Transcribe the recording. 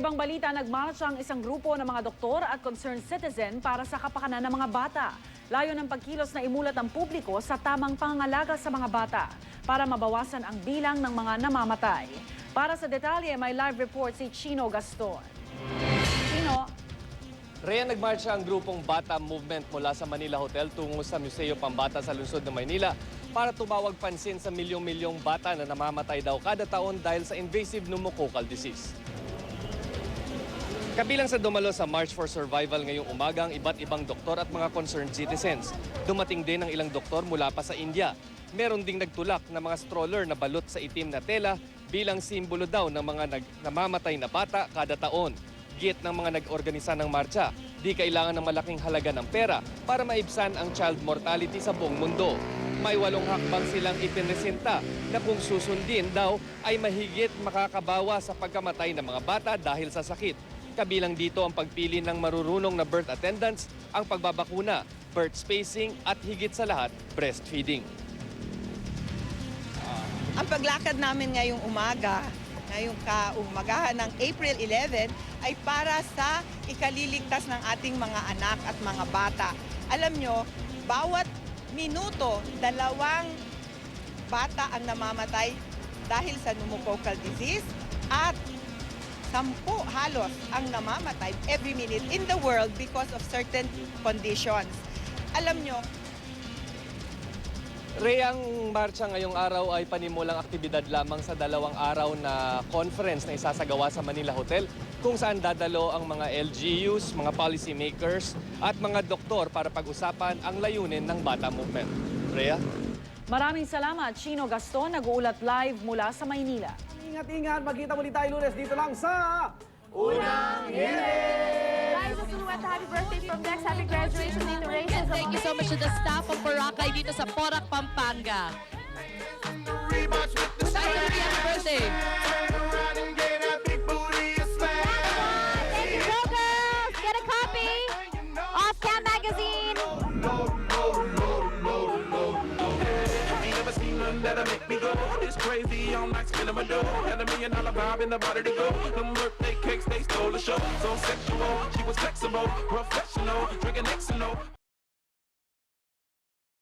ibang balita, nagmarcha ang isang grupo ng mga doktor at concerned citizen para sa kapakanan ng mga bata. Layo ng pagkilos na imulat ang publiko sa tamang pangangalaga sa mga bata para mabawasan ang bilang ng mga namamatay. Para sa detalye, may live report si Chino Gaston. Chino? Rhea, nagmarcha ang grupong Bata Movement mula sa Manila Hotel tungo sa Museo Pambata sa lungsod ng Maynila para tumawag pansin sa milyong-milyong bata na namamatay daw kada taon dahil sa invasive pneumococcal disease. Kabilang sa dumalo sa March for Survival ngayong umaga ang iba't ibang doktor at mga concerned citizens. Dumating din ang ilang doktor mula pa sa India. Meron ding nagtulak na mga stroller na balot sa itim na tela bilang simbolo daw ng mga namamatay na bata kada taon. Git ng mga nag-organisa ng marcha, di kailangan ng malaking halaga ng pera para maibsan ang child mortality sa buong mundo. May 8 hakbang silang ipinresenta na kung susundin daw ay mahigit makakabawa sa pagkamatay ng mga bata dahil sa sakit. Kabilang dito ang pagpili ng marurunong na birth attendants, ang pagbabakuna, birth spacing at higit sa lahat, breastfeeding. Ang paglakad namin ngayong umaga, ngayong kaumagahan ng April 11 ay para sa ikaliligtas ng ating mga anak at mga bata. Alam nyo, bawat minuto, 2 bata ang namamatay dahil sa pneumococcal disease at 10 halos ang namamatay every minute in the world because of certain conditions. Alam nyo, Rhea, ang marcha ngayong araw ay panimulang aktibidad lamang sa 2 araw na conference na isasagawa sa Manila Hotel kung saan dadalo ang mga LGUs, mga policy makers at mga doktor para pag-usapan ang layunin ng Bata Movement. Rhea? Maraming salamat, Chino Gaston, nag-uulat live mula sa Maynila. Ingat-ingat, magkita muli tayo Lunes dito lang sa Unang Hiling! Liza Zulueta, happy birthday from Dex. Happy graduation day to Rachel. Thank you so much to the staff of Boracay dito sa Porac, Pampanga. Happy birthday! Thank you, Go Girls! Get a copy of Cam Magazine. That'll make me go. It's crazy, I'm like spinning my dough. Had $1 million vibe in the body to go. Them birthday cakes, they stole the show. So sexual, she was flexible, professional, drinking Xano.